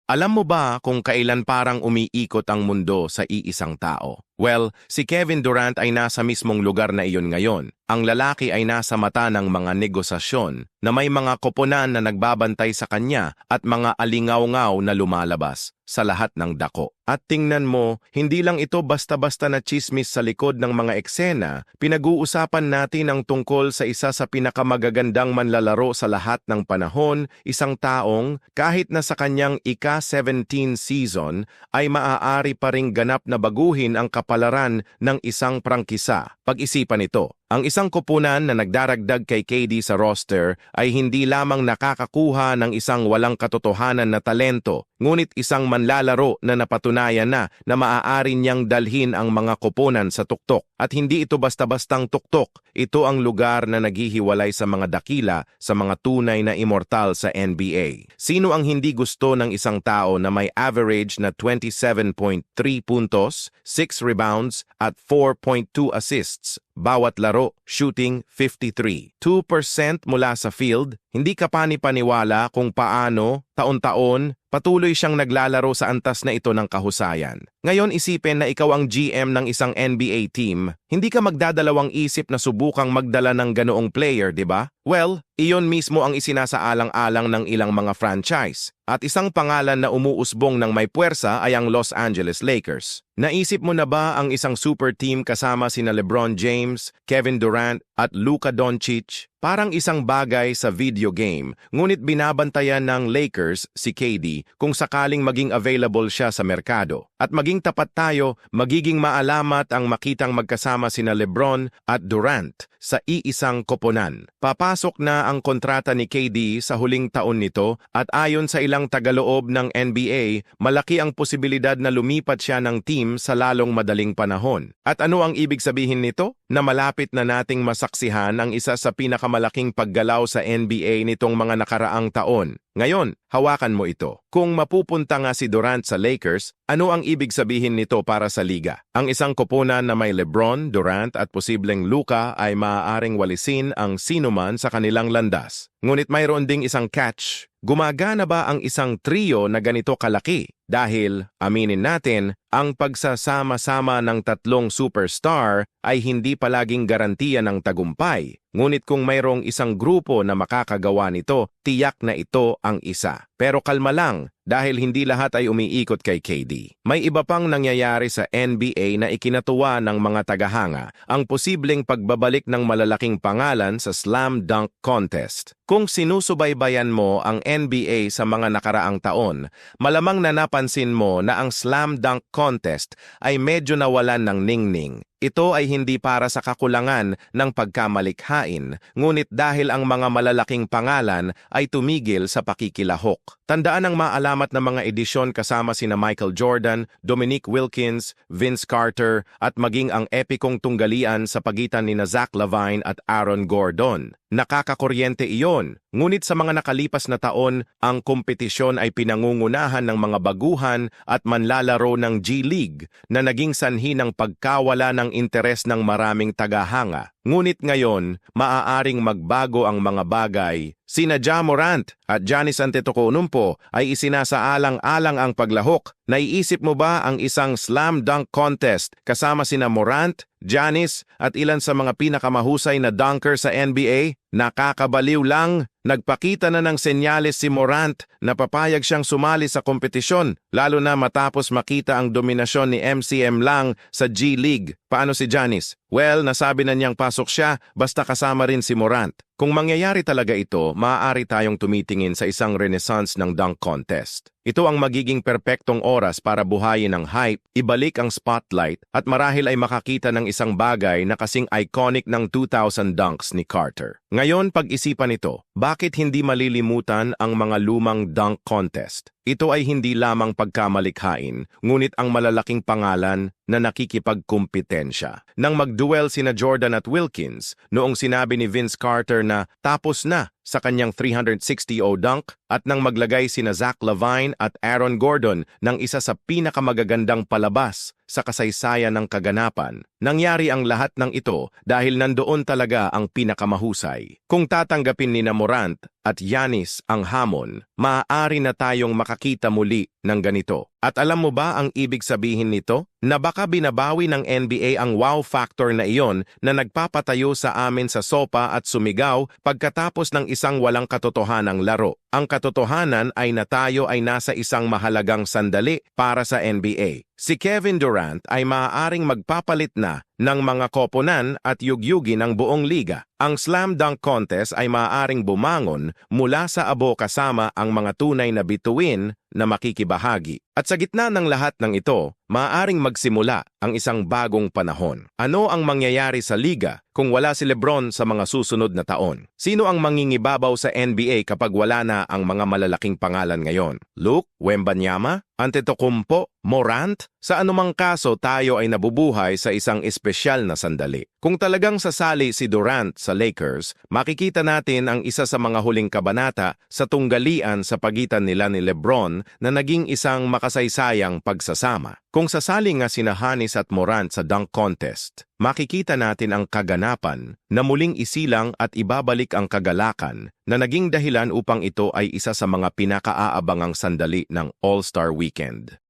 Alam mo ba kung kailan parang umiikot ang mundo sa iisang tao? Well, si Kevin Durant ay nasa mismong lugar na iyon ngayon. Ang lalaki ay nasa mata ng mga negosasyon na may mga koponan na nagbabantay sa kanya at mga alingaw-ngaw na lumalabas sa lahat ng dako. At tingnan mo, hindi lang ito basta-basta na tsismis sa likod ng mga eksena, pinag-uusapan natin ang tungkol sa isa sa pinakamagagandang manlalaro sa lahat ng panahon, isang taong kahit na sa kanyang ika-17 season ay maaari pa ring ganap na baguhin ang kapalaran ng isang prangkisa. Pag-isipan ito. Ang isang koponan na nagdaragdag kay KD sa roster ay hindi lamang nakakakuha ng isang walang katotohanan na talento, ngunit isang manlalaro na napatunayan na maaari niyang dalhin ang mga koponan sa tuktok. At hindi ito basta-bastang tuktok, ito ang lugar na naghihiwalay sa mga dakila sa mga tunay na immortal sa NBA. Sino ang hindi gusto ng isang tao na may average na 27.3 puntos, 6 rebounds at 4.2 assists? Bawat laro, shooting 53. 2% mula sa field, hindi ka panipaniwala kung paano, taon-taon, patuloy siyang naglalaro sa antas na ito ng kahusayan. Ngayon isipin na ikaw ang GM ng isang NBA team, hindi ka magdadalawang isip na subukang magdala ng ganoong player, di ba? Well, iyon mismo ang isinasaalang-alang ng ilang mga franchise. At isang pangalan na umuusbong ng may puwersa ay ang Los Angeles Lakers. Naisip mo na ba ang isang super team kasama sina LeBron James, Kevin Durant at Luka Doncic? Parang isang bagay sa video game, ngunit binabantayan ng Lakers si KD kung sakaling maging available siya sa merkado. At maging tapat tayo, magiging maalamat ang makitang magkasama sina LeBron at Durant sa iisang koponan. Papasok na ang kontrata ni KD sa huling taon nito at ayon sa ilang tagaloob ng NBA, malaki ang posibilidad na lumipat siya ng team sa lalong madaling panahon. At ano ang ibig sabihin nito? Na malapit na nating masaksihan ang isa sa pinakamalaking paggalaw sa NBA nitong mga nakaraang taon. Ngayon, hawakan mo ito. Kung mapupunta nga si Durant sa Lakers, ano ang ibig sabihin nito para sa liga? Ang isang koponan na may LeBron, Durant at posibleng Luka ay maaaring walisin ang sinuman sa kanilang landas. Ngunit mayroon ding isang catch. Gumagana ba ang isang trio na ganito kalaki? Dahil, aminin natin, ang pagsasama-sama ng tatlong superstar ay hindi palaging garantiya ng tagumpay. Ngunit kung mayroong isang grupo na makakagawa nito, tiyak na ito ang isa. Pero kalma lang, dahil hindi lahat ay umiikot kay KD. May iba pang nangyayari sa NBA na ikinatuwa ng mga tagahanga, ang posibleng pagbabalik ng malalaking pangalan sa slam dunk contest. Kung sinusubaybayan mo ang NBA sa mga nakaraang taon, malamang na napansin mo na ang slam dunk contest ay medyo nawalan ng ningning. Ito ay hindi para sa kakulangan ng pagkamalikhain, ngunit dahil ang mga malalaking pangalan ay tumigil sa pakikilahok. Tandaan ang maalamat na mga edisyon kasama sina Michael Jordan, Dominique Wilkins, Vince Carter at maging ang epikong tunggalian sa pagitan ni Zach LaVine at Aaron Gordon. Nakakakuryente iyon, ngunit sa mga nakalipas na taon, ang kompetisyon ay pinangungunahan ng mga baguhan at manlalaro ng G League na naging sanhi ng pagkawala ng interes ng maraming tagahanga. Ngunit ngayon, maaaring magbago ang mga bagay. Sina Ja Morant at Giannis Antetokounmpo ay isinasaalang-alang ang paglahok. Naiisip mo ba ang isang slam dunk contest kasama sina Morant, Giannis at ilan sa mga pinakamahusay na dunker sa NBA? Nakakabaliw lang, nagpakita na ng senyales si Morant na papayag siyang sumali sa kompetisyon, lalo na matapos makita ang dominasyon ni MCM lang sa G League. Paano si Giannis? Well, nasabi na niyang pasok siya basta kasama rin si Morant. Kung mangyayari talaga ito, maaari tayong tumitingin sa isang renaissance ng dunk contest. Ito ang magiging perpektong oras para buhayin ang hype, ibalik ang spotlight at marahil ay makakita ng isang bagay na kasing iconic ng 2000 dunks ni Carter. Ngayon, pag-isipan ito, bakit hindi malilimutan ang mga lumang dunk contest? Ito ay hindi lamang pagkamalikhain, ngunit ang malalaking pangalan na nakikipagkumpetensya. Nang magduel sina Jordan at Wilkins, noong sinabi ni Vince Carter na tapos na, sa kanyang 360-0 dunk at nang maglagay sina Zach LaVine at Aaron Gordon ng isa sa pinakamagagandang palabas sa kasaysayan ng kaganapan. Nangyari ang lahat ng ito dahil nandoon talaga ang pinakamahusay. Kung tatanggapin ni Morant at Giannis ang hamon, maaari na tayong makakita muli ng ganito. At alam mo ba ang ibig sabihin nito? Na baka binabawi ng NBA ang wow factor na iyon na nagpapatayo sa amin sa sopa at sumigaw pagkatapos ng isang walang katotohanang laro. Ang katotohanan ay na tayo ay nasa isang mahalagang sandali para sa NBA. Si Kevin Durant ay maaaring magpapalit na ng mga koponan at yugyugi ng buong liga. Ang slam dunk contest ay maaaring bumangon mula sa abo kasama ang mga tunay na bituin na makikibahagi. At sa gitna ng lahat ng ito, maaaring magsimula ang isang bagong panahon. Ano ang mangyayari sa liga kung wala si LeBron sa mga susunod na taon? Sino ang mangingibabaw sa NBA kapag wala na ang mga malalaking pangalan ngayon? Luke, Wembanyama, Antetokounmpo, Morant? Sa anumang kaso, tayo ay nabubuhay sa isang espesyal na sandali. Kung talagang sasali si Durant sa Lakers, makikita natin ang isa sa mga huling kabanata sa tunggalian sa pagitan nila ni LeBron na naging isang makasaysayang pagsasama. Kung sasali nga sina Giannis at Morant sa dunk contest, makikita natin ang kaganapan na muling isilang at ibabalik ang kagalakan na naging dahilan upang ito ay isa sa mga pinakaaabangang sandali ng All-Star Weekend.